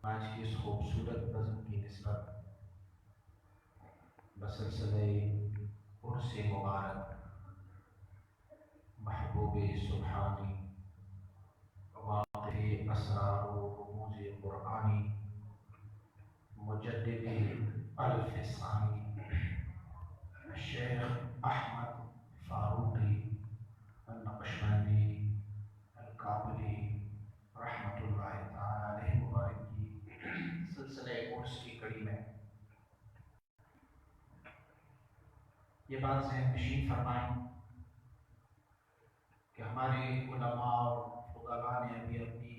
آج کی اس خوبصورت نظم کی نسبت بسلسلہ عرس مبارک محبوب سبحانی واقع اسرار و رموز قرآنی مجدد الف ثانی الشیخ احمد فاروقی النقشبندی الکابلی رحمۃ اللہ تعالی علیہ مبارک کی سلسلہ عرس کی کڑی میں یہ بات ذہن نشین فرمائیں کہ ہمارے علماء اور فضلاء نے ابھی اپنی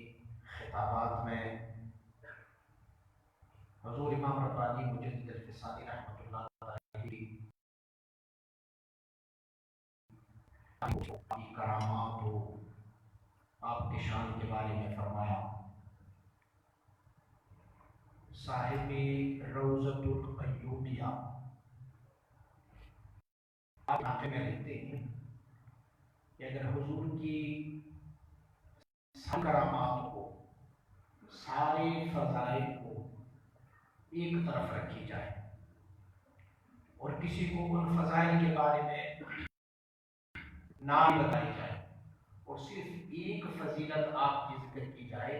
خطابات میں حضور امام ربانی مجدد الفسانی رحمۃ اللہ علیہ کی کرامات و آپ کی شان کے بارے میں فرمایا. صاحب روضۃ القیومیہ آپ علاقے میں لکھتے ہیں کہ اگر حضور کی ساری کرامات کو سارے فضائل کو ایک طرف رکھی جائے اور کسی کو ان فضائل کے بارے میں نام بتائی جائے اور صرف ایک فضیلت آپ کی ذکر کی جائے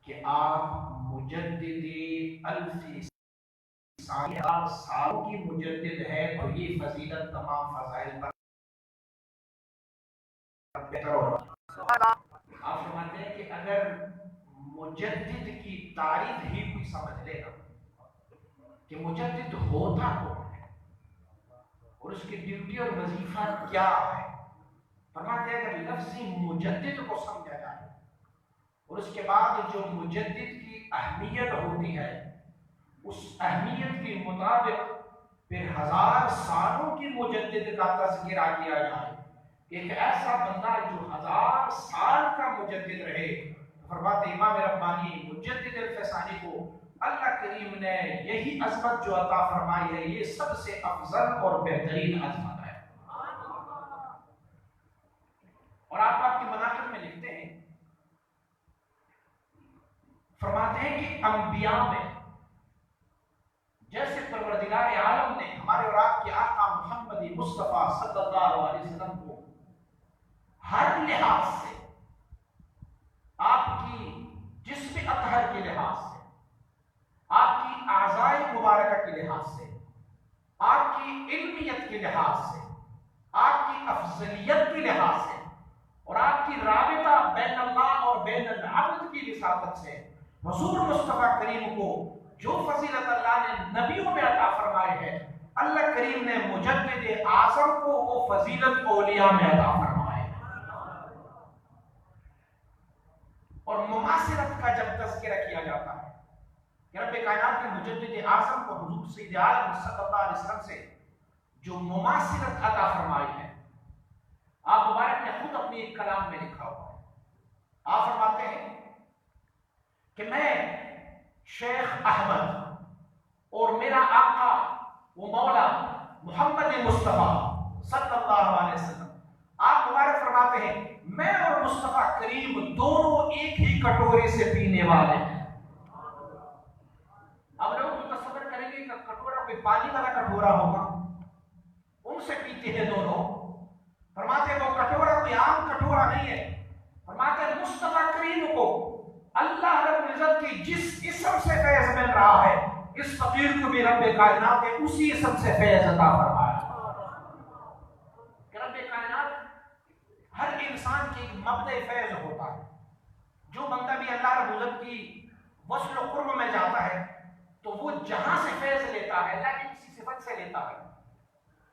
کہ آپ مجدد الف سالوں کی مجدد ہے اور یہ فضیلت تمام فضائل پر بہتر ہوگا. آپ فرماتے ہیں کہ اگر مجدد کی تعریف ہی کوئی سمجھ لے گا کہ مجدد ہوتا کون ہے اور اس کی ڈیوٹی اور وظیفہ کیا ہے، فرماتے ہیں اگر لفظ مجدد کو سمجھا جائے اور اس کے بعد جو مجدد کی اہمیت ہوتی ہے اس اہمیت کے مطابق پھر 1000 سالوں کی مجدد کا تذکرہ کیا جائے، ایک ایسا بندہ جو 1000 سال کا مجدد رہے. فرماتے امام ربانی مجدد الفسانی کو اللہ کریم نے یہی عظمت جو عطا فرمائی ہے یہ سب سے افضل اور بہترین عظمت ہے. اور آپ کی مناقب میں لکھتے ہیں، فرماتے ہیں کہ انبیاء میں جیسے پروردگار عالم نے ہمارے اور آپ کے آقا محمد مصطفیٰ صلی اللہ علیہ وسلم کو ہر لحاظ سے، آپ کی جسم اطہر کے لحاظ سے، آپ کی اعضاء مبارکہ کے لحاظ سے، آپ کی علمیت کے لحاظ سے، آپ کی افضلیت کے لحاظ سے اور آپ کی رابطہ بین اللہ اور بین العبد کی وساطت سے حضور مصطفیٰ کریم کو جو فضیلت اللہ نے نبیوں میں عطا فرمائے ہے، اللہ کریم نے مجدد اعظم کو وہ فضیلت اولیاء میں عطا فرمائے. اور مماثلت کا جب تذکرہ کیا جاتا ہے کہ رب کائنات کے مجدد اعظم کو حضور سید عالم صلی اللہ علیہ وسلم سے جو مماثلت عطا فرمائی ہے، آپ مبارک نے خود اپنی ایک کلام میں لکھا ہوا ہے. آپ فرماتے ہیں کہ میں شیخ احمد اور میرا آقا وہ مولا محمد مصطفیٰ صلی اللہ علیہ وسلم، آپ مبارک فرماتے ہیں میں اور مصطفیٰ کریم دونوں ایک ہی کٹورے سے پینے والے ہیں. اب لوگ تصور کریں گے کہ کٹورا کوئی پانی والا کٹورا ہوگا، ان سے پیتے ہیں دونوں. فرماتے ہیں وہ کٹورا کوئی عام کٹورا نہیں ہے، فرماتے ہیں مصطفیٰ کریم کو اللہ رب العزت کی جس اسم سے فیض مل رہا ہے اس فقیر کو بھی رب کائنات نے اسی اسم سے فیض عطا فرمایا. کہ رب کائنات ہر انسان کی ایک مبدأ فیض ہوتا ہے. جو بندہ بھی اللہ رب العزت کی وصل و قرب میں جاتا ہے تو وہ جہاں سے فیض لیتا ہے اللہ کی کسی صفت سے لیتا ہے.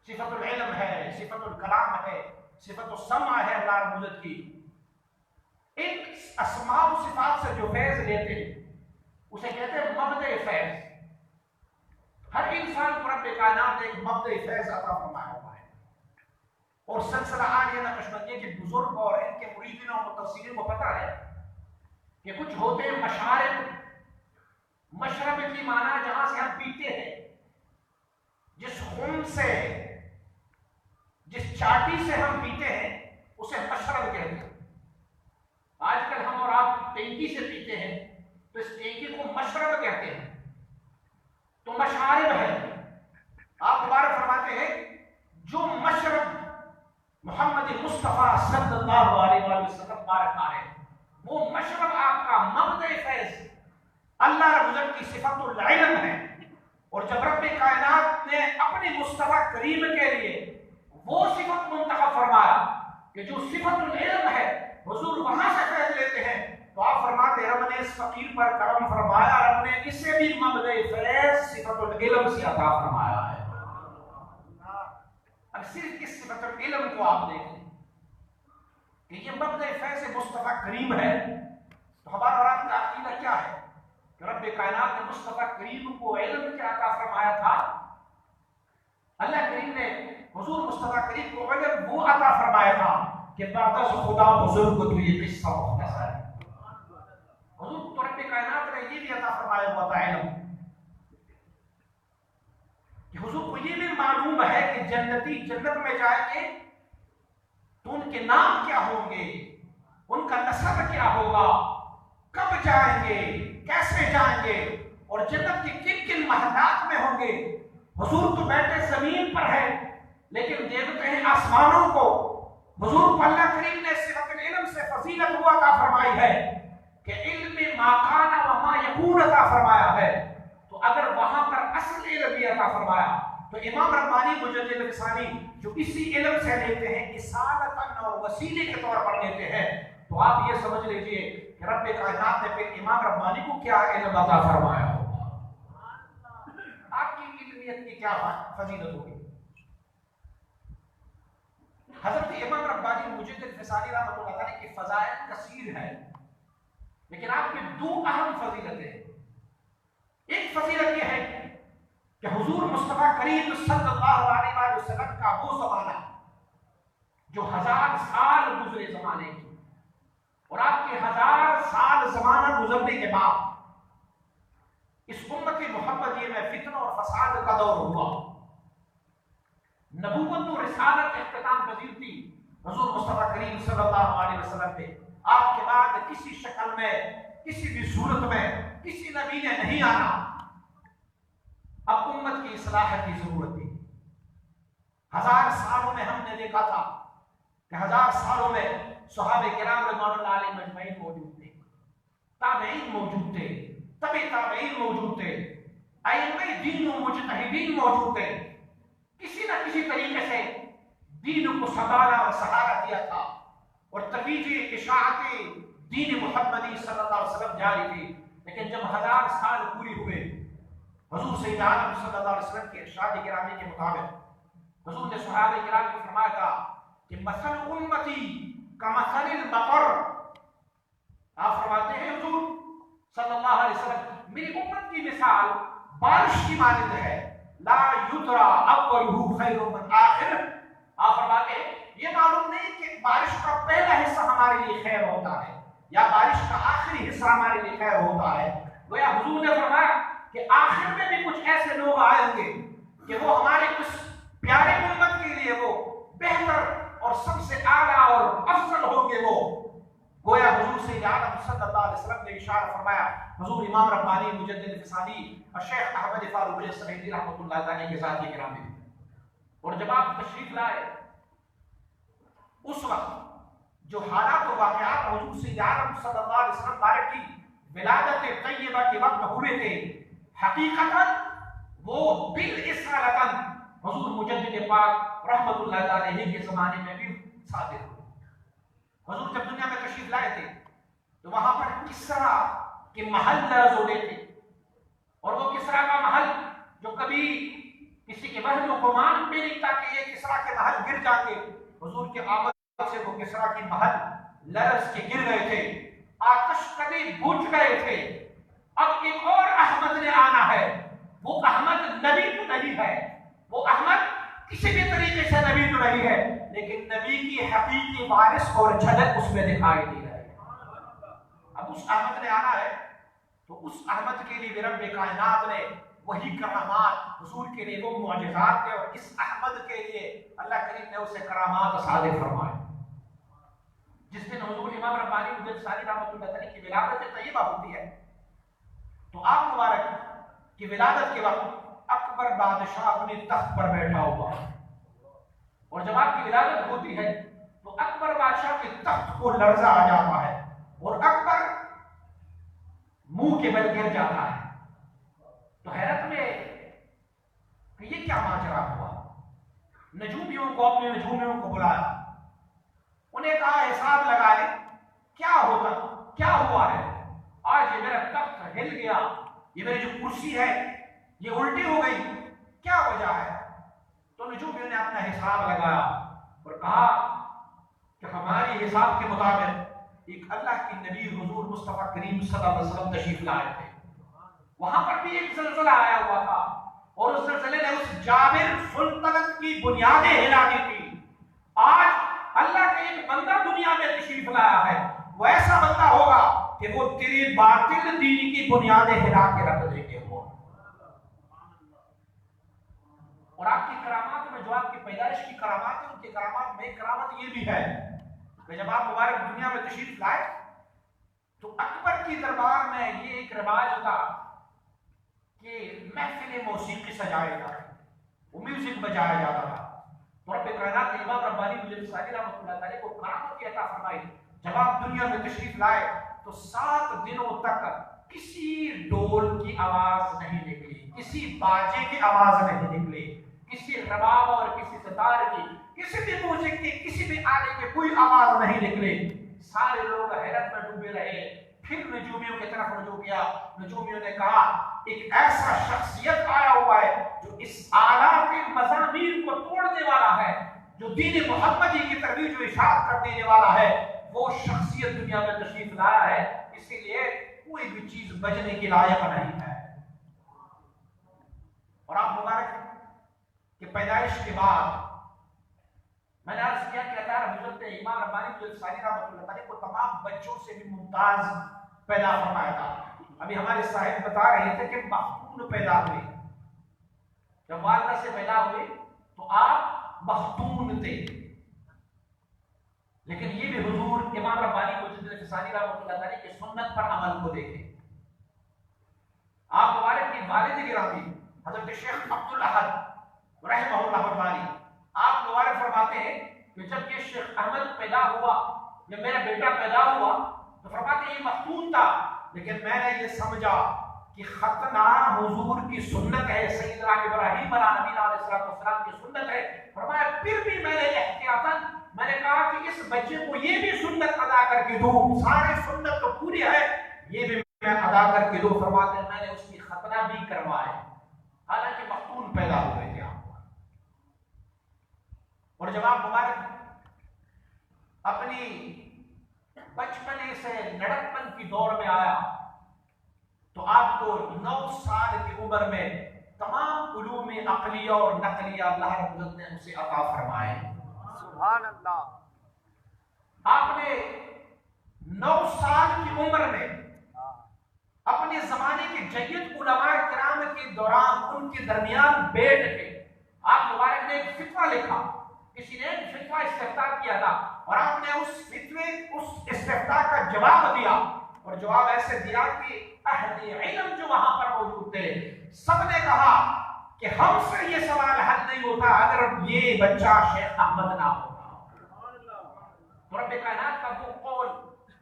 صفت العلم ہے، صفت الکلام ہے، صفت السمع ہے اللہ رب العزت کی. ایک اسماء و صفات سے جو فیض لیتے ہیں اسے کہتے ہیں مبدأ فیض. ہر انسان کو رب کائنات نے ایک مبدأ فیض عطا فرمایا ہوا ہے. اور سلسلہ عالیہ نقشبندیہ کے بزرگ اور ان کے مریدین اور متفسرین کو پتہ ہے کہ کچھ ہوتے ہیں مشارب. مشرب کی معنی جہاں سے ہم پیتے ہیں، جس خون سے، جس چاٹی سے ہم پیتے ہیں اسے مشرب کہتے ہیں. آج کل ہم اور آپ ٹینکی سے پیتے ہیں تو اس ٹینکی کو مشرب محمد مصطفیٰ صلی اللہ علیہ وآلہ وسلم بارکہ ہے، وہ مشرب آپ کا مبدع فیض اللہ رب العزت کی صفت العلم ہے۔ اور جب رب کائنات نے اپنی مصطفیٰ کریم کے لیے وہ صفت منتخب فرمایا کہ جو صفت العلم ہے، حضور وہاں سے فیض لیتے ہیں، تو آپ فرماتے ہیں رب نے اس فقیر پر کرم فرمایا، رب نے اسے بھی مبدع فیض صفت العلم سے عطا فرمایا ہے۔ اب صرف اس صفت العلم کو آپ دیکھیں کہ یہ مبدع فیض مصطفیٰ کریم ہے، تو ہمارا اور آپ کا عقیدہ کیا ہے کہ رب کائنات نے مصطفیٰ کریم کو علم کیا عطا فرمایا تھا؟ اللہ کریم نے حضور مصطفیٰ کریم کو علم وہ عطا فرمایا تھا کہ بعد از خدا بزرگ تو یہ قصہ مختصر ہے۔ حضور تو رب کائنات نے یہ بھی عطا فرمایا ہوا تھا علم کہ حضور کو یہ بھی معلوم ہے کہ جنتی جنت میں جائیں گے تو ان کے نام کیا ہوں گے، ان کا نسب کیا ہوگا، کب جائیں گے، کیسے جائیں گے، اور جنت کے کن کن محلات میں ہوں گے۔ حضور تو بیٹھے زمین پر ہے لیکن دیکھتے ہیں آسمانوں کو۔ حضور کو اللہ کریم نے صفت علم سے فضیلت ہوا عطا فرمائی ہے کہ علم ما کان و ما یکون عطا فرمایا ہے، تو اگر وہاں پر اصل علم بھی عطا فرمایا تو امام ربانی مجدد رسانی جو اسی علم سے لیتے ہیں اصالتاً اور وسیلے کے طور پر لیتے ہیں، تو آپ یہ سمجھ لیجئے کہ رب کائنات نے پھر امام ربانی کو کیا علم عطا فرمایا ہوگا، آپ کی علمیت کی کیا فضیلت ہوگی۔ حضرت امام ربانی مجدد رسانی رحمۃ اللہ علیہ کی فضائل کثیر ہے، لیکن آپ کی دو اہم فضیلتیں ہیں۔ ایک فضیلت یہ ہے کہ حضور مصطفیٰ کریم صلی اللہ علیہ وآلہ وسلم کا وہ زمانہ جو 1000 سال گزرے زمانے کی، اور آپ کے 1000 سال زمانہ گزرنے کے بعد اس امت محمدیہ میں فتنہ اور فساد کا دور ہوا، نبوت و رسالت اختتام پذیر تھی حضور مصطفیٰ کریم صلی اللہ علیہ وسلم پہ۔ آپ کے بعد کسی شکل میں، کسی بھی صورت میں کسی نبی نے نہیں آنا۔ اب امت کی اصلاح کی ضرورت تھی۔ 1000 سالوں میں ہم نے دیکھا تھا کہ 1000 سالوں میں صحابہ کرام رضوان اللہ علیہم اجمعین موجود تھے، تابعین موجود تھے، تبع تابعین موجود تھے، ائمہ دین و مجتہدین موجود تھے، کسی نہ کسی طریقے سے دین کو سنبھالا اور سہارا دیا تھا، اور ترویج اشاعت دین محمدی صلی اللہ علیہ وسلم جاری تھی۔ لیکن جب 1000 سال پوری ہوئے، حضور سید عالم صلی اللہ علیہ وسلم کے ارشاد گرامی کے مطابق حضور نے صحابہ کرام کو فرمایا تھا کہ مثل امتی کمثل المطر، آپ فرماتے ہیں حضور صلی اللہ علیہ وسلم میری امت کی مثال بارش کی مانند ہے، لا یدرا اولہ خیر من آخر۔ آپ فرماتے ہیں یہ معلوم نہیں کہ بارش کا پہلا حصہ ہمارے لیے خیر ہوتا ہے یا بارش کا آخری حصہ ہمارے لیے خیر ہوتا ہے۔ گویا حضور نے فرمایا کہ آخر میں بھی کچھ ایسے لوگ آئیں گے کہ وہ ہمارے اس پیارے امت کے لیے وہ بہتر اور سب سے اعلیٰ اور افضل ہوں گے۔ وہ گویا حضور سید عالم صلی اللہ علیہ وسلم نے اشارہ فرمایا، حضور امام ربانی مجدد فسانی اور شیخ احمد فاروق سعیدی رحمۃ اللہ علیہ کے ساتھ کرام میں، اور جب آپ تشریف لائے اس وقت جو حالات و واقعات حضور سید عالم صلی اللہ علیہ وسلم بارک کی ولادت طیبہ کے وقت ہوئے تھے، حقیقتاً وہ بالاصالتاً حضور مجدد پاک رحمۃ اللہ علیہ کے زمانے میں بھی صادق ہوئے۔ حضور جب دنیا میں تشریف لائے تھے تو وہاں پر کسرا کے محل درج ہوتے تھے، اور وہ کسرا کا محل جو کبھی کسی کے وہم و گمان بھی نہیں تھا کہ یہ کسرا کے محل گر جائیں گے، حضور کے آمد سے وہ کسرا کے محل لرز کے گر گئے تھے، آتش کدے بجھ گئے تھے۔ اب ایک اور احمد نے آنا ہے، وہ احمد نبی تو نہیں ہے، وہ احمد کسی بھی طریقے سے نبی تو نہیں ہے، لیکن نبی کی حقیقی وارث اور جھلک اس میں دکھائی دی ہے۔ اب اس احمد نے آنا ہے تو اس احمد کے لیے رب کائنات نے وہی کرامات، حضور کے لیے وہ معجزات تھے، اور اس احمد کے لیے اللہ کریم نے اسے کرامات صادق فرمائے۔ جس دن حضور امام ربانی مجدد ثانی رحمۃ اللہ علیہ کی ولادت طیبہ ہوتی ہے تو آپ مبارک کی ولادت کے وقت اکبر بادشاہ اپنے تخت پر بیٹھا ہوا، اور جب آپ کی ولادت ہوتی ہے تو اکبر بادشاہ کے تخت کو لرزہ آ جاتا ہے اور اکبر منہ کے بل گر جاتا ہے. تو حیرت میں کہ یہ کیا ماجرا ہوا. نجومیوں کو اپنے نجومیوں کو بلایا, انہیں کہا حساب لگائے کیا ہوتا, کیا ہوا ہے, آج یہ میرا تخت ہل گیا, یہ میری جو کرسی ہے یہ الٹی ہو گئی, کیا وجہ ہے. تو نجومیوں نے اپنا حساب لگایا اور کہا کہ ہماری حساب کے مطابق ایک اللہ کی نبی حضور مصطفیٰ کریم صلی اللہ علیہ وسلم تشریف لائے تھے, وہاں پر بھی ایک زلزلہ آیا ہوا تھا اور اس زلزلے نے اس جابر سلطنت کی بنیادیں ہلا دی تھی. آج اللہ کا ایک بندہ دنیا میں تشریف لایا ہے, وہ ایسا بندہ ہوگا کہ وہ تیری باطل دین کی بنیادیں ہلا کے رکھ دے گے. اور آپ کی کرامات میں جو آپ کی پیدائش کی کرامات ہیں, ان کی کرامات میں ایک کرامت یہ بھی ہے کہ جب آپ مبارک دنیا میں تشریف لائے تو اکبر کی دربار میں یہ ایک رواج تھا کہ محفل موسیقی سجائے جاتا تھا, وہ میوزک بجایا جاتا تھا. تو رب کائنات کے امام ربانی مجھے ساری رحمۃ اللہ تعالی کو کرامت کی عطا فرمائی. جب آپ دنیا میں تشریف لائے تو 7 دنوں تک کسی ڈول کی آواز نہیں نکلی, کسی باجے کی آواز نہیں نکلی, کسی رباب اور کسی ستار کی, کسی بھی موسیقی کی, کسی بھی آلے کی کوئی آواز نہیں نکلی. سارے لوگ حیرت میں ڈوبے رہے. پھر نجومیوں کی طرف رجوع کیا. نجومیوں نے کہا ایک ایسا شخصیت آیا ہوا ہے جو اس آلات کے مضامین کو توڑنے والا ہے, جو دین محمدی کی ترویج و اشاعت کر دینے والا ہے, وہ شخصیت دنیا میں تشریف لایا ہے, اسی لیے کوئی بھی چیز بجنے کی لائق نہیں ہے. اور آپ مبارک کہ پیدائش کے بعد میں نے عرض کیا کہ اللہ حضرت امام ربانی مجلسی رحمۃ اللہ تعالی کو تمام بچوں سے بھی ممتاز پیدا فرمایا تھا. ابھی ہمارے صاحب بتا رہے تھے کہ مختون پیدا ہوئے, جب والدہ سے پیدا ہوئے تو آپ مختون تھے, لیکن یہ بھی حضور امام ربانی مجلسی رحمۃ اللہ تعالی کی سنت پر عمل کو دیکھیں. آپ مبارک کی والد گرامی حضرت شیخ عبدالاحد رحمہ اللہ تعالی, آپ مبارک فرماتے ہیں کہ جب یہ شیخ احمد پیدا ہوا, جب میرا بیٹا پیدا ہوا تو فرماتے ہیں یہ مختون تھا, لیکن میں نے یہ سمجھا کہ ختنہ حضور کی سنت ہے, سیدنا ابراہیم علیہ نبینا علیہ السلام کی سنت ہے. فرمایا پھر بھی میں نے احتیاطاً میں نے کہا کہ اس بچے کو یہ بھی سنت ادا کر کے دوں, سارے سنت تو پوری ہے, یہ بھی میں ادا کر کے دوں. فرماتے ہیں میں نے اس کی ختنہ بھی کروائے, حالانکہ مختون پیدا ہوئے تھے. اور جب آپ مبارک اپنی بچپنے سے لڑکپن کی دور میں آیا تو آپ کو 9 سال کی عمر میں تمام علوم عقلیہ اور نقلیہ اللہ رب العزت نے اسے عطا فرمائے. سبحان اللہ. آپ نے 9 سال کی عمر میں اپنے زمانے کے جید علماء کرام کے دوران ان کے درمیان بیٹھ کے آپ مبارک نے ایک فتویٰ لکھا, کسی نے فتویٰ استفتاء کیا تھا اور آپ نے اس استفتاء کا جواب دیا, اور جواب ایسے دیا کہ اہل علم جو وہاں پر موجود تھے سب نے کہا کہ ہم سے یہ سوال حل نہیں ہوتا اگر یہ بچہ شیخ احمد نہ ہوتا. تو رب کائنات کا وہ قول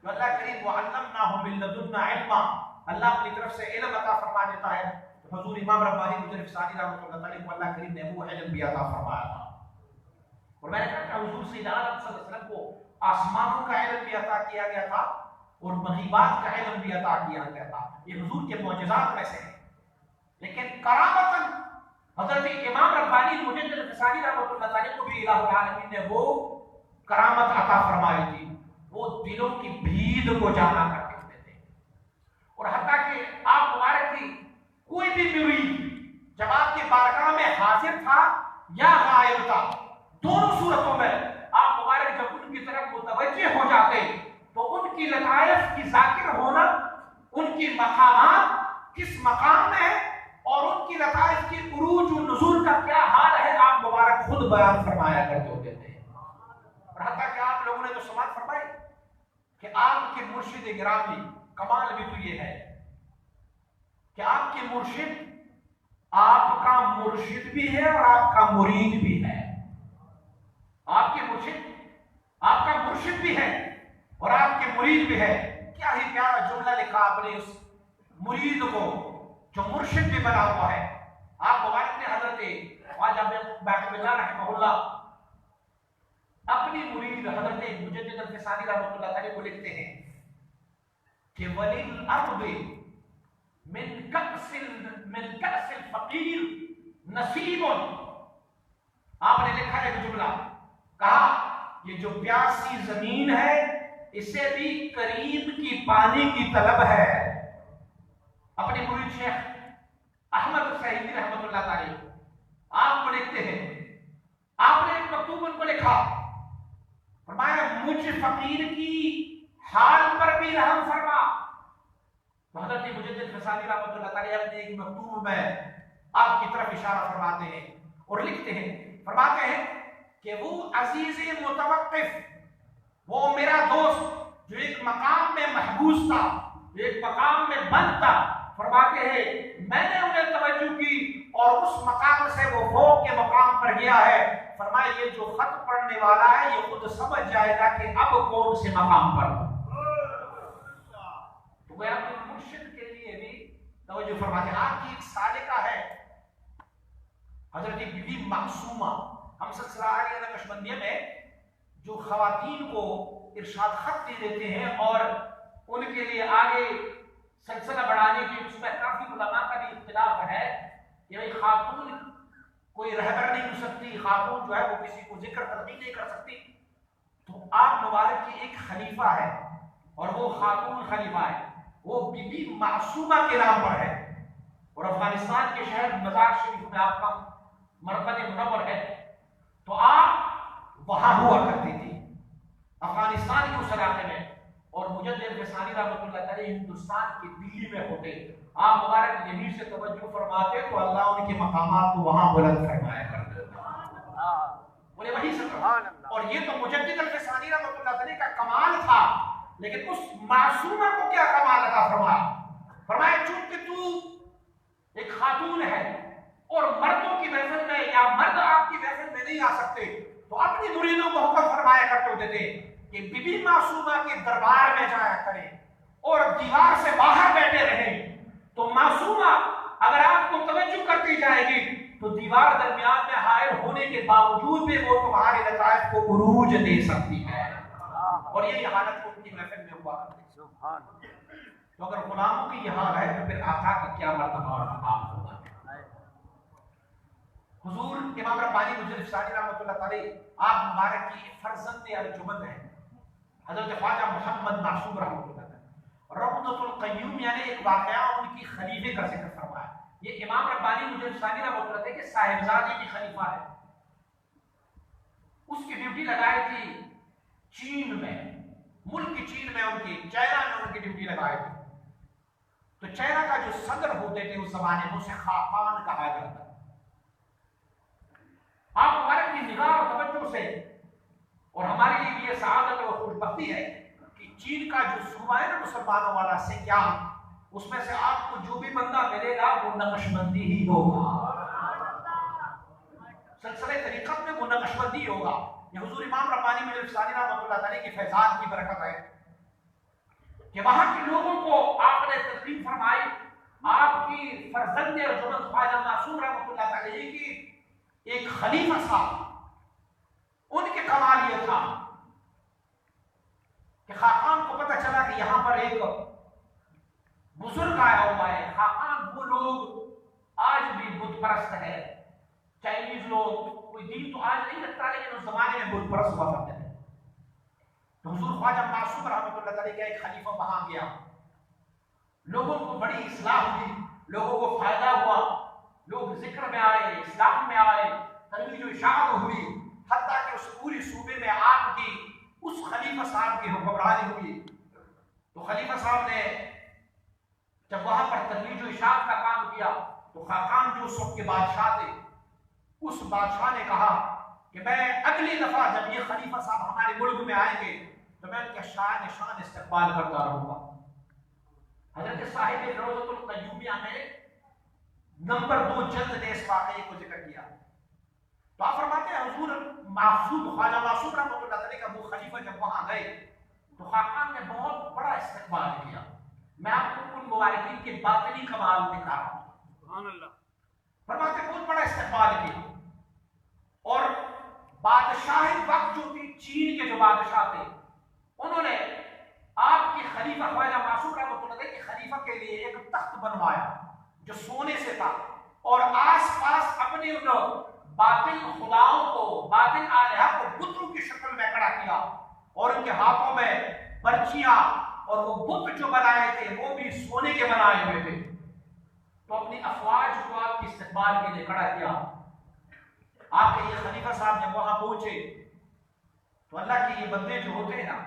جو اللہ کریم وعلمناہ من لدنا علما, اللہ اپنی طرف سے علم عطا فرما دیتا ہے. حضور امام ربانی مجلسی ثانی رحمۃ اللہ تعالی کو اللہ کریم نے وہ علم بھی عطا فرمایا تھا. اور میں نے کہا کہ حضور سیدنا صلی اللہ علیہ وسلم کو آسمانوں کا علم بھی عطا کیا گیا تھا اور مغیبات کا علم بھی عطا کیا گیا تھا, یہ حضور کے معجزات میں سے ہے. لیکن کرامتاً حضرت امام ربانی مجدد ثانی رحمۃ اللہ تعالی کو بھی الہ العالمین نے وہ کرامت عطا فرمائی تھی, وہ دلوں کی بھید کو جانا کرتے ہوئے تھے. اور حتیٰ کہ آپ مبارک کی کوئی بھی مرید جب آپ کے بارگاہ میں حاضر تھا یا غائب تھا, دونوں صورتوں میں آپ مبارک جب ان کی طرف متوجہ ہو جاتے تو ان کی لطائف کی ذاکر ہونا, ان کی مقامات کس مقام میں ہے اور ان کی لطائف کی عروج و نزول کا کیا حال ہے آپ مبارک خود بیان فرمایا کرتے ہوتے تھے. اور حتیٰ کہ آپ لوگوں نے تو سماعت فرمائی کہ آپ کے مرشد گرامی کمال بھی تو یہ ہے کہ آپ کے مرشد آپ کا مرشد بھی ہے اور آپ کا مرید بھی ہے. مرشد، آپ کا مرشد بھی ہے اور آپ کے مرید بھی ہے. کیا ہی پیارا جملہ لکھا آپ نے اس مرید کو جو مرشد بھی بنا ہوا ہے. آپ مبارک نے حضرت خواجہ باقر بلّہ رحمہ اللہ اپنی مرید حضرت مجدد الفسانی رحمۃ اللہ علیہ کو لکھتے ہیں کہ وَلِلْأَرْضِ مِنْ كَأْسِ الْفَقِيرِ نَصِيبٌ. آپ نے لکھا ہے جملہ، کہا یہ جو پیاسی زمین ہے اسے بھی کریم کی پانی کی طلب ہے. اپنے مرید شیخ احمد سعیدی رحمۃ اللہ تعالی آپ کو لکھتے ہیں، آپ نے ایک مکتوب ان کو لکھا، فرمایا مجھ فقیر کی حال پر بھی رحم فرما. تو حضرت مجدد الفسانی رحمۃ اللہ تعالی اپنے ایک مکتوب میں آپ کی طرف اشارہ فرماتے ہیں اور لکھتے ہیں، فرماتے ہیں کہ وہ عزیز متوقف، وہ میرا دوست جو ایک مقام میں محبوس تھا، جو ایک مقام میں بند تھا، فرماتے ہیں میں نے انہیں توجہ کی اور اس مقام سے وہ فوق کے مقام پر گیا ہے. فرمایا یہ جو خط پڑھنے والا ہے یہ خود سمجھ جائے گا کہ اب کون سے مقام پر. تو وہ اپنے مرشد کے لیے بھی توجہ فرماتے ہیں. آپ کی ایک سالکہ ہے حضرت بی بی معصومہ. ہم سلسلہ عالیہ نقشبندیہ میں جو خواتین کو ارشاد خط دے دیتے ہیں اور ان کے لیے آگے سلسلہ بڑھانے کی، اس میں کافی علماء کا بھی اختلاف ہے کہ بھائی خاتون کوئی رہبر نہیں ہو سکتی، خاتون جو ہے وہ کسی کو ذکر تلقین نہیں کر سکتی. تو آپ مبارک کی ایک خلیفہ ہے اور وہ خاتون خلیفہ ہے، وہ بی بی معصومہ کے نام پر ہے اور افغانستان کے شہر مزار شریف میں آپ کا مرکز منور ہے. تو آپ وہاں ہوا کرتی تھی افغانستان کے اس علاقے میں، اور مجدد الفسانی رحمۃ اللہ تعالی ہندوستان کی دلی میں ہوتے. آپ مبارک یہیں سے توجہ فرماتے تو اللہ ان کے مقامات کو وہاں بلند فرمایا کرتے. بولے وہیں سے. اور یہ تو مجدد الفسانی رحمۃ اللہ تعالی کا کمال تھا، لیکن اس معصومہ کو کیا کمال عطا فرمایا. فرمایا چونکہ تو ایک خاتون ہے اور مردوں کی محفل میں یا مرد آپ کی محفل میں نہیں آ سکتے، تو اپنی مریدوں کو حکم فرمایا کرتے ہوتے تھے کہ بی بی معصومہ کے دربار میں جایا کریں اور دیوار سے باہر بیٹھے رہیں. تو معصومہ اگر آپ کو توجہ کرتی جائے گی تو دیوار درمیان میں حائل ہونے کے باوجود بھی وہ تمہارے لطائف کو عروج دے سکتی ہے. اور یہی حالت ان کی محفل میں ہوا کرتی. تو اگر غلاموں کی یہ حال ہے تو پھر آقا کا کیا مرتبہ اور مقام ہوگا. حضور امام ربانی مجدد الفسانی رحمۃ اللہ تعالی آپ مبارک کی فرزند ارجمند ہیں حضرت خواجہ محمد معصوم رحمۃ اللہ تعالی. روضۃ القیوم یعنی ایک واقعہ ان کی خلیفے کا ذکر فرمایا. یہ امام ربانی مجدد الفسانی رحمۃ اللہ تعالی کے صاحبزادے کی خلیفہ ہے. اس کی ڈیوٹی لگائی تھی چین میں، ملک چین میں، ان کی چائنا میں ان کی ڈیوٹی لگائی تھی. تو چائنا کا جو صدر ہوتے تھے اس زمانے میں اسے خاقان کہا جاتا. آپ مبارک کی نگاہ اور توجہ سے، اور ہمارے لیے یہ سعادت اور خوشبختی ہے کہ چین کا جو صوبہ ہے نا مسلمانوں والا سنجیانگ، اس میں سے آپ کو جو بھی بندہ ملے گا وہ نقشبندی ہی ہوگا. سلسلہ طریقت میں وہ نقشبندی ہوگا. یہ حضور امام ربانی مجدد الفسانی رحمۃ اللہ تعالی کی فیضان کی برکت ہے کہ وہاں کے لوگوں کو آپ نے تسلیم فرمائی. آپ کی فرزند ارجمند خواجہ معصوم رحمۃ اللہ تعالی کی ایک خلیفہ صاحب، ان کے کمال یہ تھا کہ خاقان کو پتہ چلا کہ یہاں پر ایک بزرگ آیا ہوا ہے. خاقان وہ لوگ آج بھی بت پرست ہے، چائنیز لوگ، کوئی دین تو آج نہیں رکھتا لیکن اس زمانے میں بت پرست ہوا کرتے تھے. تو حضور خواجہ معصوم رحمۃ اللہ تعالی کا ایک خلیفہ وہاں گیا، لوگوں کو بڑی اصلاح ہوئی، لوگوں کو فائدہ ہوا، لوگ ذکر میں آئے، اسلام میں آئے، ترویج و اشاعت ہوئی، حتیٰ کہ اس پوری صوبے میں آپ کی اس خلیفہ صاحب کی حکمرانی ہوئی. تو خلیفہ صاحب نے جب وہاں پر ترویج و اشاعت کا کام کیا تو خاقان جو اس وقت کے بادشاہ تھے، اس بادشاہ نے کہا کہ میں اگلی دفعہ جب یہ خلیفہ صاحب ہمارے ملک میں آئیں گے تو میں ان کا شان استقبال کرتا رہوں گا. حضرت صاحب روضۃ القیومیہ میں نمبر 2 جلد نے اس واقعے کو ذکر کیا تو آپ فرماتے ہیں حضور محسود خواجہ معصوم رحمۃ اللہ علیہ کا وہ خلیفہ جب وہاں گئے تو خاقان نے بہت بڑا استقبال کیا. میں آپ کو ان مبارکین کے باطنی کمال دکھا رہا ہوں. سبحان اللہ. فرماتے ہیں بہت بڑا استقبال کیا. اور بادشاہ وقت جو تھی چین کے جو بادشاہ تھے انہوں نے آپ کے خلیفہ خواجہ معصوم رحمۃ اللہ علیہ کے خلیفہ کے لیے ایک تخت بنوایا جو سونے سے تھا اور آس پاس اپنے ان باطل خداؤں کو باطل آلہہ کو بتوں کی شکل میں کھڑا کیا اور ان کے ہاتھوں میں برچیاں اور وہ بت جو بنائے تھے وہ بھی سونے کے بنائے ہوئے تھے. تو اپنی افواج کو آپ کے استقبال کے لیے کھڑا کیا. آپ کے یہ خلیفہ صاحب جب وہاں پہنچے تو اللہ کے یہ بندے جو ہوتے ہیں نا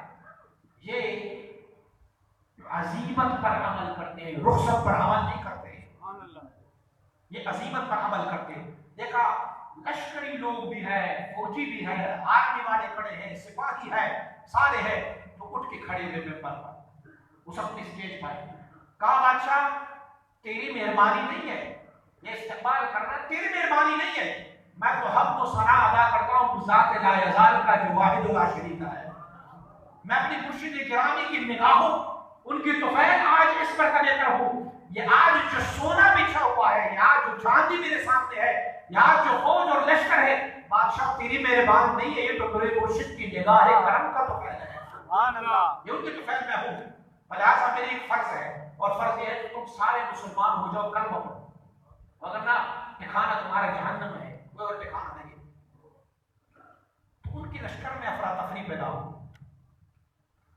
یہ عزیمت پر عمل کرتے ہیں, رخصت پر عمل نہیں کرتے. یہ عزیمت پر عمل کرتے ہیں. دیکھا لشکری لوگ بھی ہے, فوجی بھی ہے, آرمی والے کھڑے ہیں, سپاہی ہے, سارے ہیں, تو اٹھ کے کھڑے ہوئے ممبر پر اس اپنی اسٹیج پر کہا بادشاہ تیری مہربانی نہیں ہے, یہ استقبال کرنا تیری مہربانی نہیں ہے, میں تو حمد و ثنا ادا کرتا ہوں ذات لا یزال کا جو واحد لا شریک ہے. میں اپنی مرشد گرامی کی نگاہوں ان کی طفیل آج اس پر کرے کر ہوں. یہ آج جو سونا بچھا ہوا ہے, یہ آج جو چاندی میرے سامنے ہے, یہ آج جو فوج اور لشکر ہے, بادشاہ تیری مہربانی نہیں ہے, یہ تو میرے مرشد کی نگاہ کرم کا طفیل ہے. سبحان اللہ. یہ ان کی طفیل میں ہوں. لہٰذا میری ایک فرض ہے اور فرض یہ ہے کہ تم سارے مسلمان ہو جاؤ کلمہ پڑھو, وگرنہ ٹھکانہ تمہارا جہنم ہے, کوئی اور ٹھکانہ نہیں. تو ان کی لشکر میں افراتفری پیدا ہوئی.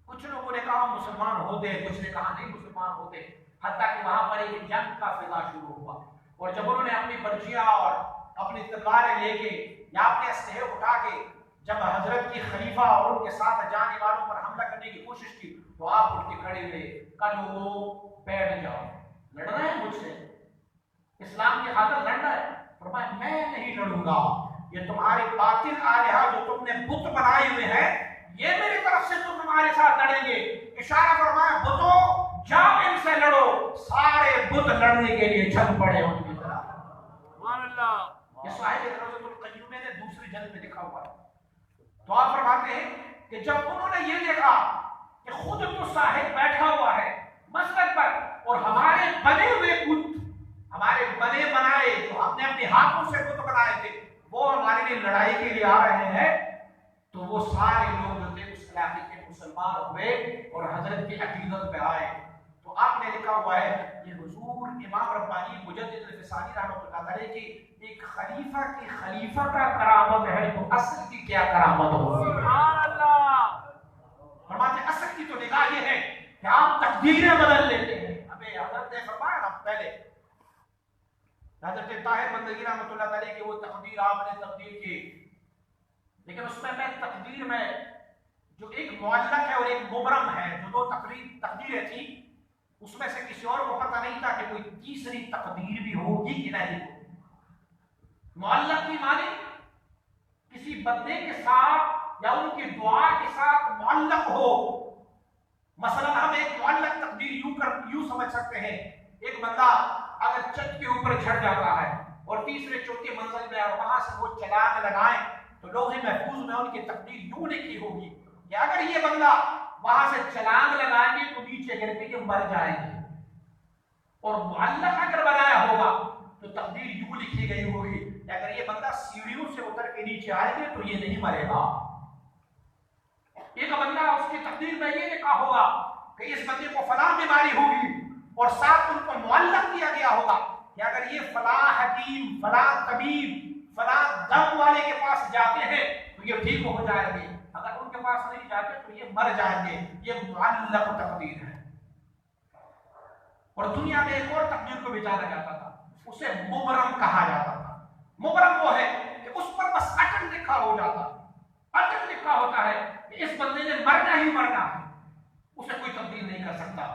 کچھ لوگوں نے کہا مسلمان ہوتے, کچھ نے کہا نہیں مسلمان ہوتے, حتیٰ کہ وہاں پر ایک جنگ کا فضا شروع ہوا. اور جب انہوں نے اپنی برچیاں اور اپنی تلواریں لے کے یا اپنے اسلحے اٹھا کے جب حضرت کی خلیفہ اور ان کے ساتھ جانے والوں پر حملہ کرنے کی کوشش کی تو آپ اٹھ کے کھڑے ہوئے, کلو بیٹھ جاؤ, لڑنا ہے مجھ سے, اسلام کی خاطر لڑنا ہے. فرمایا میں نہیں لڑوں گا, یہ تمہارے باطل آلہہ جو تم نے بت بنائے ہوئے ہیں یہ میری طرف سے تو تمہارے ساتھ لڑیں گے. اشارہ فرمایا بتو جاؤ ان سے لڑو. سارے بت لڑنے کے لیے چل پڑے ان کی طرف. سبحان اللہ. یہ صاحب روضۃ القیومہ نے دوسری جلد میں لکھا ہوا ہے. تو آپ فرماتے ہیں کہ جب انہوں نے یہ دیکھا کہ خود تو صاحب بیٹھا ہوا ہے مسجد پر اور ہمارے بنے ہوئے بت, ہمارے بنے بنائے جو ہم نے اپنے ہاتھوں سے بت بنائے تھے وہ ہمارے لیے لڑائی کے لیے آ رہے ہیں, تو وہ سارے لوگ جو تھے اس علاقے کے مسلمان ہوئے اور حضرت کی عقیدت پہ آئے. تو آپ نے لکھا ہوا ہے یہ حضور امام ربانی مجدد الفسانی رحمۃ اللہ علیہ کی ایک خلیفہ کی خلیفہ کا کرامت ہے, تو اصل کی کیا کرامت ہوگی. سبحان اللہ. فرماتے اصل کی تو نگاہ یہ ہے کہ آپ تقدیریں بدل لیتے ہیں. ابے حضرت نے فرمایا نا پہلے حضرت طاہر بندگی رحمۃ اللہ علیہ کی وہ تقدیر آپ نے تقدیر کی, لیکن اس میں تقدیر میں جو ایک معلق ہے اور ایک مبرم ہے, جو دو تقدیریں تھیں اس میں سے کسی اور کو پتہ نہیں تھا کہ کوئی تیسری تقدیر بھی ہوگی کہ نہیں. معلق کی معنی کسی بندے کے ساتھ یا ان کی دعا کے ساتھ معلق ہو. مثلا ہم ایک معلق تقدیر یوں سمجھ سکتے ہیں, ایک بندہ اگر چھت کے اوپر چڑھ جاتا ہے اور تیسرے چوتھے منزل میں اور وہاں سے وہ چھلانگ لگائیں تو لوح محفوظ میں ان کی تقدیر یوں لکھی ہوگی کہ اگر یہ بندہ وہاں سے چھلانگ لگائیں گے تو نیچے گر کے مر جائیں گے, اور معلق اگر بنایا ہوگا تو تقدیر یوں لکھی گئی ہوگی کہ اگر یہ بندہ سیڑھیوں سے اتر کے نیچے آئے گے تو یہ نہیں مرے گا. ایک بندہ اس کی تقدیر میں یہ لکھا ہوگا کہ اس بندے کو فلاں بیماری ہوگی اور ساتھ ان کو معلق کیا گیا ہوگا کہ اگر یہ فلاں حکیم, فلاں طبیب, فلاں دم والے کے پاس جاتے ہیں تو یہ ٹھیک ہو جائیں گے, اگر ان کے پاس نہیں جاتے تو یہ مر جائیں گے. یہ معلق تقدیر ہے. اور دنیا میں ایک اور تقدیر کو بھی جانا جاتا تھا, اسے مبرم کہا جاتا تھا. مبرم وہ ہے کہ اس پر بس اٹل لکھا ہو جاتا, اٹل لکھا ہوتا ہے کہ اس بندے نے مرنا ہی مرنا ہے, اسے کوئی تبدیل نہیں کر سکتا.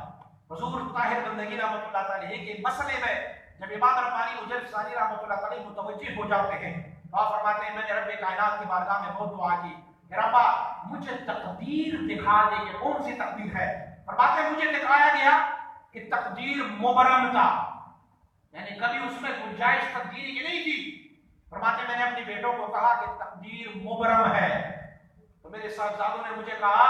حضور طاہر بندگی رحمۃ اللہ علیہ کے مسئلے میں جب امام ربانی مجدد ثانی رحمۃ اللہ علیہ متوجہ ہو جاتے ہیں تو آپ فرماتے ہیں میں نے رب کائنات کی بارگاہ میں بہت دعا کی کہ ربا مجھے تقدیر دکھا دے کہ کون سی تقدیر ہے. فرماتے ہیں مجھے دکھایا گیا کہ تقدیر مبرم تھا, یعنی کبھی اس میں گنجائش تقدیر کی نہیں تھی, فرماتے میں نے اپنی بیٹوں کو کہا کہ تقدیر مبرم ہے، تو میرے صاحبزادوں نے مجھے کہا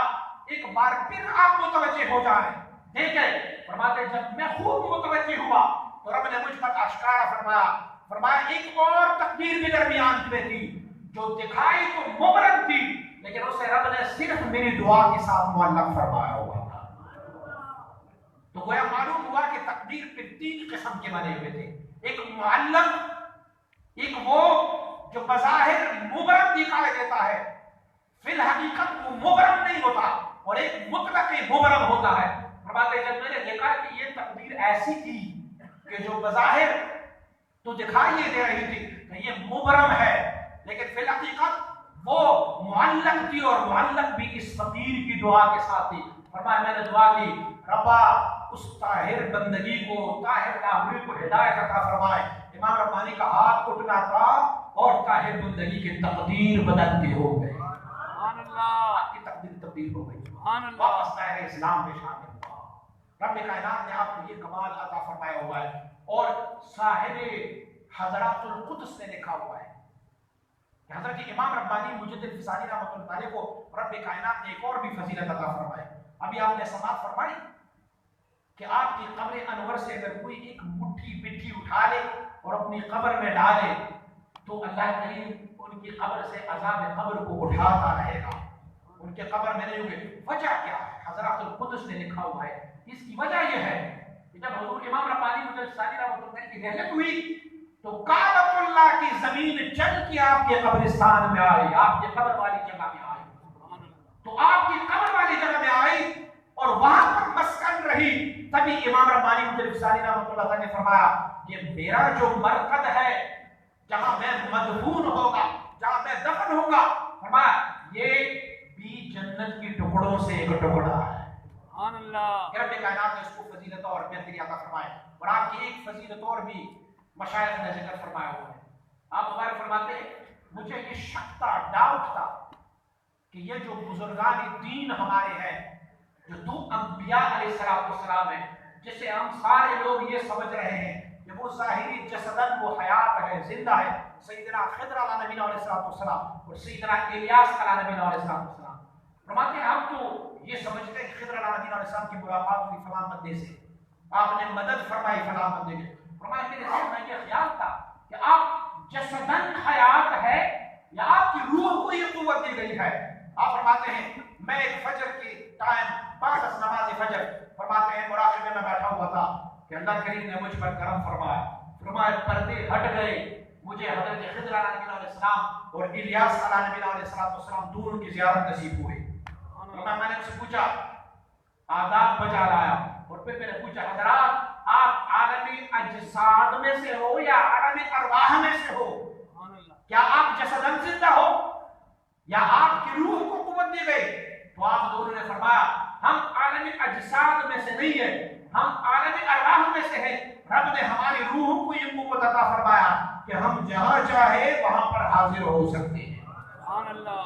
ایک بار پھر آپ متوجہ ہو جائیں دیکھیں۔ فرماتے جب میں خوب متوجہ ہوا تو رب نے مجھ پر اشکارا فرمایا ایک اور تقدیر بھی درمیان میں تھی جو دکھائی تو مبرم تھی، لیکن اسے رب نے صرف میری دعا کے ساتھ معلق فرمایا ہوا تھا۔ تو گویا معلوم ہوا کہ تقدیر پہ 3 قسم کے بنے ہوئے تھے، ایک معلق، ایک وہ جو بظاہر مبرم دکھائی دیتا ہے فی الحقیقت وہ مبرم نہیں ہوتا، اور ایک مطلق مبرم ہوتا ہے۔ فرماتے جب میں نے دیکھا کہ یہ تقدیر ایسی تھی کہ جو بظاہر تو دکھائی دے رہی تھی کہ یہ مبرم ہے، لیکن فی الحقیقت وہ معلق تھی، اور معلق بھی اس فقیر کی دعا کے ساتھ تھی۔ فرمایا میں نے دعا کی ربا اس طاہر بندگی کو، طاہر لاہوری کو ہدایت عطا فرمائے۔ امام ربانی کا ہاتھ اٹھنا تھا اور طاہر بندگی کی تقدیر بدلتے ہو گئے، سبحان اللہ، آپ کی تقدیر تبدیل ہو گئی، سبحان اللہ، واپس طاہر اسلام میں شامل ہوا۔ رب کائنات نے آپ کو یہ کمال عطا فرمایا ہوا ہے، اور صاحب حضرات القدس نے لکھا ہوا ہے کہ حضرت امام ربانی مجدد فسانی رحمۃ اللہ علیہ کو رب کائنات نے ایک اور بھی فضیلت عطا فرمائی۔ ابھی آپ نے سماعت فرمائی کہ آپ کی قبر انور سے اگر کوئی ایک مٹھی مٹی اٹھا لے اور اپنی قبر میں ڈالے تو اللہ کریم ان کی قبر سے عذاب قبر کو اٹھاتا رہے گا، ان کے قبر میں نہیں ہوگے۔ وجہ کیا ہے؟ حضرات القدس نے لکھا ہوا ہے، اس کی وجہ یہ ہے کہ جب حضور امام ربانی مجدد فسانی رحمۃ اللہ علیہ کی رحلت ہوئی تو کعبۃ اللہ کی زمین چل کے آپ کے قبرستان میں آئی، آپ کے قبر والی جگہ میں آئی، تو آپ کی قبر والی جگہ میں آئی اور وہاں پر مسکن رہی۔ تبھی امام ربانی مجدد فسانی رحمۃ اللہ علیہ نے فرمایا یہ میرا جو مرقد ہے جہاں میں مدفون ہوگا، جہاں میں دفن ہوگا، فرمایا یہ بھی جنت کی ٹکڑوں سے ایک ٹکڑا ہے، سبحان اللہ۔ رب کائنات نے اس کو فضیلت اور بہتری عطا فرمائے۔ اور آپ کی ایک فضیلت اور بھی مشائخ نے ذکر فرمایا ہوا ہے۔ آپ مبارک فرماتے ہیں مجھے یہ شک تھا، ڈاؤٹ تھا کہ یہ جو بزرگان دین ہمارے ہیں، جو 2 انبیاء علیہ السلام ہیں، جسے ہم سارے لوگ یہ سمجھ رہے ہیں کہ وہ ظاہری جسدن وہ حیات ہے، زندہ ہے، سیدنا خضر علیہ نبی علیہ السلام اور سیدنا الیاس علیہ نبی علیہ السلام، فرماتے ہیں ہم تو یہ سمجھتے ہیں کہ خضر علیہ نبی علیہ السلام کی ملاقات ہوئی فلاں بندے سے، آپ نے مدد فرمائی فلاں بندے کی۔ فرمایا میرے ذہن میں یہ خیال تھا کہ آپ جسدن حیات ہے یا آپ کی روح کو یہ قوت دی گئی ہے۔ آپ فرماتے ہیں میں ایک فجر کی ٹائم بعد از نماز فجر فرماتے ہیں مراقبے میں بیٹھا ہوا تھا کہ اللہ کریم نے مجھ پر کرم فرمایا پردے ہٹ گئے، مجھے حضرت خضر علیہ السلام اور الیاس علیہ السلام دونوں کی زیارت نصیب ہوئی۔ میں نے ان سے پوچھا آداب بجا لایا، اور پھر میں نے پوچھا حضرات آپ عالمی اجساد میں سے ہو یا عالمی ارواح میں سے ہو؟ کیا آپ جسدن زندہ ہو یا آپ کی روح کو قوت دی گئی؟ تو آپ دونوں نے فرمایا ہم عالمی اجساد میں سے نہیں ہیں، ہم عالمی ارواح میں سے ہیں۔ رب نے ہماری روح کو یہ قوت عطا فرمایا کہ ہم جہاں چاہے وہاں پر حاضر ہو سکتے ہیں، سبحان اللہ۔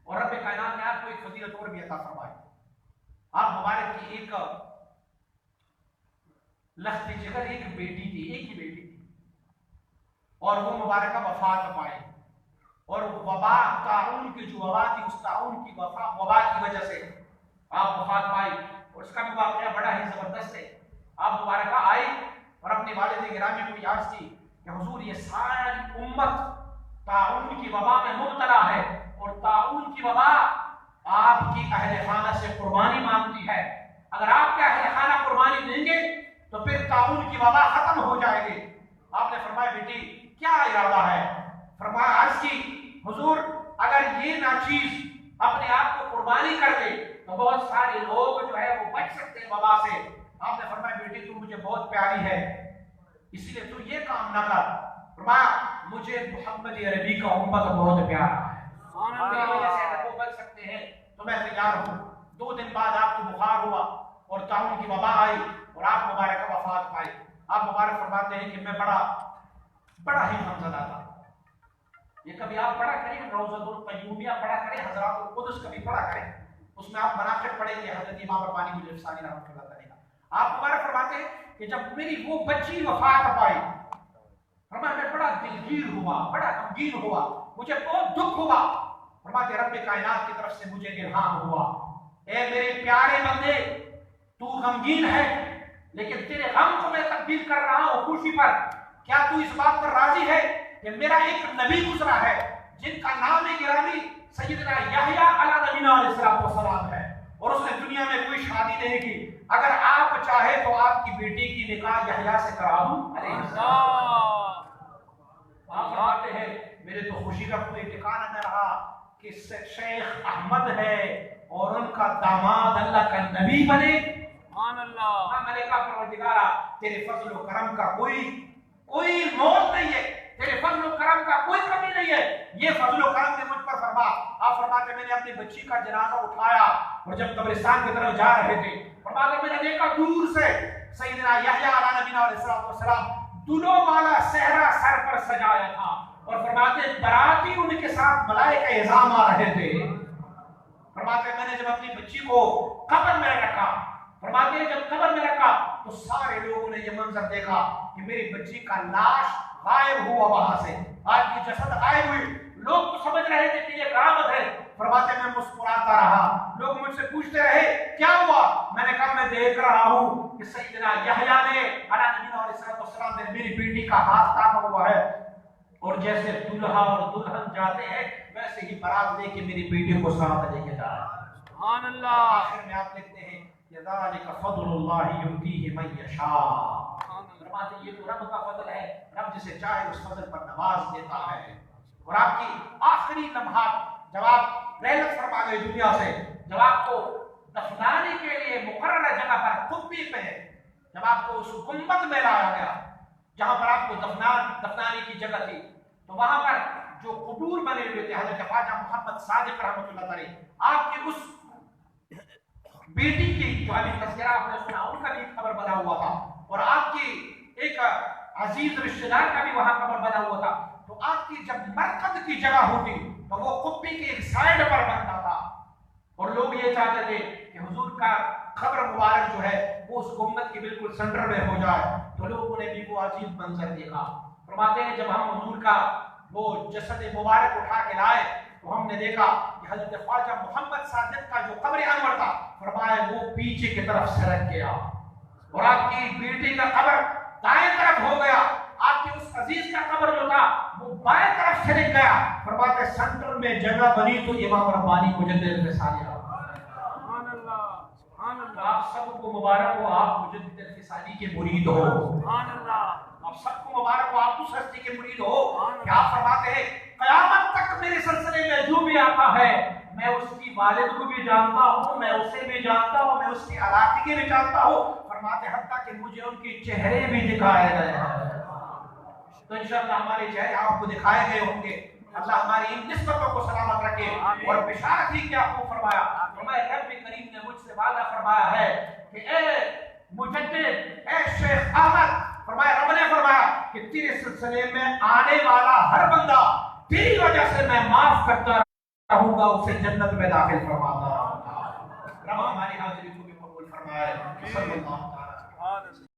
اور رب کائنات نے آپ کو ایک فضیلت اور بھی عطا فرمائی۔ آپ مبارک کی ایک لخت جگر ایک بیٹی تھی، ایک ہی بیٹی تھی، اور وہ مبارکہ وفات پائی، اور وبا طاعون کی جو وبا تھی اس طاعون کی وبا کی وجہ سے آپ وفات پائی، اور اس کا بھی واقعہ بڑا ہی زبردست ہے۔ آپ مبارکہ آئی اور اپنے والد گرامی کو یاد کی کہ حضور یہ ساری امت طاعون کی وبا میں مبتلا ہے، اور طاعون کی وبا آپ کی اہل خانہ سے قربانی مانگتی ہے، اگر آپ کے اہل خانہ قربانی دیں گے تو پھر طاعون کی وبا ختم ہو جائے گی۔ آپ نے فرمایا بیٹی کیا ارادہ ہے؟ فرمایا عرض کی حضور اگر یہ ناچیز اپنے آپ کو قربانی کر دے تو بہت سارے لوگ جو ہے وہ بچ سکتے ہیں وبا سے۔ آپ نے فرمایا بیٹی تو مجھے بہت پیاری ہے، اسی لیے تو یہ کام نہ کر۔ فرمایا مجھے محمد عربی کا امت بہت پیارا ہے، میری وجہ سے اگر وہ بچ سکتے ہیں تو میں تیار ہوں۔ 2 دن بعد آپ کو بخار ہوا اور طاعون کی وبا آئی اور آپ مبارکہ وفات پائی۔ آپ مبارک فرماتے ہیں کہ میں بڑا ہی غمزدہ تھا۔ یہ کبھی آپ پڑھا کریں روضۃ القیومیہ پڑھا کریں، حضرات القدس کبھی پڑھا کریں، اس میں آپ مناقب پڑھیں گے حضرت امام ربانی مجدد فسانی رحمۃ اللہ علیہ کا۔ آپ مبارک فرماتے ہیں کہ جب میری وہ بچی وفات پائی، فرمایا میں بڑا دلگیر ہوا، بڑا غمگین ہوا، مجھے بہت دکھ ہوا۔ فرماتے رب کائنات کی طرف سے مجھے الہام ہوا، اے میرے پیارے بندے، تو غمگین ہے لیکن تیرے غم کو میں تبدیل کر رہا ہوں خوشی پر۔ کیا تو اس بات پر راضی ہے کہ میرا ایک نبی گزرا ہے جن کا نام گرامی سیدنا یحییٰ علیہ نبینا علیہ السلام ہے، اور اس نے دنیا میں کوئی شادی نہیں کی، اگر آپ چاہے تو آپ کی بیٹی کی نکاح یحییٰ سے کرا دوں علیہ السلام۔ آپ فرماتے ہیں میرے تو خوشی کا کوئی ٹھکانہ نہ رہا کہ شیخ احمد ہے اور ان کا داماد اللہ کا نبی بنے۔ سبحان اللہ۔ میں نے کہا پروردگارا تیرے فضل و کرم کا کوئی موت نہیں ہے، تیرے فضل و کرم کا کوئی کمی نہیں ہے، یہ فضل و کرم نے مجھ پر فرما۔ آپ فرماتے میں نے اپنی بچی کا جنازہ اٹھایا اور جب قبرستان کی طرف جا رہے تھے، فرماتے میں نے دیکھا دور سے سیدنا یحییٰ علیہ نبینا علیہ السلام دلوں والا صحرا سر پر سجایا تھا، اور فرماتے براتی ان کے ساتھ ملائکہ اعظام آ رہے تھے۔ فرماتے میں نے جب اپنی بچی کو قبر میں رکھا، فرماتے ہیں جب قبر میں رکھا تو سارے لوگوں نے یہ منظر دیکھا کہ میری بچی کا لاش غائب ہوا وہاں سے، آج کی جسد غائب ہوئی۔ لوگ تو سمجھ رہے تھے کہ یہ کرامت ہے۔ فرماتے میں مسکراتا رہا، لوگ مجھ سے پوچھتے رہے کیا ہوا؟ میں نے کہا میں دیکھ رہا ہوں کہ سیدنا یحییٰ نے علیہ نبینا علیہ السلام نے میری بیٹی کا ہاتھ تھاما ہوا ہے، اور جیسے دلہا اور دلہن جاتے ہیں ویسے ہی بارات لے کے میری بیٹی کو ساتھ لے کے جا رہا ہے۔ سبحان اللہ۔ آخر میں آپ لکھتے ہیں ذالک فضل اللہ یؤتیہ من یشاء، فرماتے یہ تو رب کا فضل ہے، رب جسے چاہے اس فضل پر نواز دیتا ہے۔ اور آپ کی آخری لمحات جب آپ رحلت فرما گئے دنیا سے، جب آپ کو دفنانے کے لیے مقررہ جگہ پر قبی پہ جب آپ کو اس گنبد میں لایا گیا جہاں پر آپ کو دفنانے کی جگہ تھی، تو وہاں پر جو قبور بنے ہوئے تھے حضرت خواجہ محمد صادق رحمۃ اللہ علیہ، آپ کی اس بیٹی کی جو ابھی تذکرہ آپ نے سنا ان کا بھی قبر بنا ہوا تھا، اور آپ کی ایک عزیز رشتہ دار کا بھی وہاں قبر بنا ہوا تھا۔ تو آپ کی جب مرکز کی جگہ ہوتی تو وہ قبی کی ایک سائڈ پر بنتا تھا، اور لوگ یہ چاہتے تھے کہ حضور کا قبر مبارک جو ہے وہ اس گنبد کے بالکل سینٹر میں ہو جائے، تو لوگوں نے بھی وہ عجیب منظر دیکھا۔ فرماتے ہیں جب ہم حضور کا وہ جسد مبارک اٹھا کے لائے تو ہم نے دیکھا کہ حضرت خواجہ محمد صادق کا جو قبر انور تھا، فرمایا وہ پیچھے کی طرف سرک گیا، اور آپ کی بیٹی کا قبر دائیں طرف ہو گیا، آپ کی اس عزیز کا قبر جو تھا وہ بائیں طرف سرک گیا۔ فرماتے سینٹر میں جگہ بنی تو امام ربانی مجدد رسالہ۔ سبحان اللہ، سبحان اللہ۔ آپ سب کو مبارک ہو، آپ مجدد رسالہ کے مرید ہو۔ سبحان اللہ۔ آپ سب کو مبارک ہو، آپ اس ہستی کے مرید ہو کہ آپ فرماتے ہیں قیامت تک میرے سلسلے میں جو بھی آتا ہے میں اس کی والد کو بھی جانتا ہوں، میں اسے بھی جانتا ہوں، میں اس کی علاقے کے بھی جانتا ہوں۔ فرماتے حتیٰ کہ مجھے ان کے چہرے بھی دکھائے گئے ہیں، تو انشاءاللہ ہمارے چہرے آپ کو دکھائے گئے ہوں گے۔ اللہ ہماری ان نسبتوں کو سلامت رکھے، اور بشارت ہی کیا خوب فرمایا، رب کریم نے مجھ سے وعدہ فرمایا ہے کہ اے مجدد، اے شیخ احمد، فرمایا رب نے فرمایا کہ تیرے سلسلے میں آنے والا ہر بندہ تیری وجہ سے میں معاف کرتا رہوں گا، اسے جنت میں داخل فرماتا رہوں گا۔ رب ہماری حاضری کو بھی قبول فرمائے۔ صلی اللہ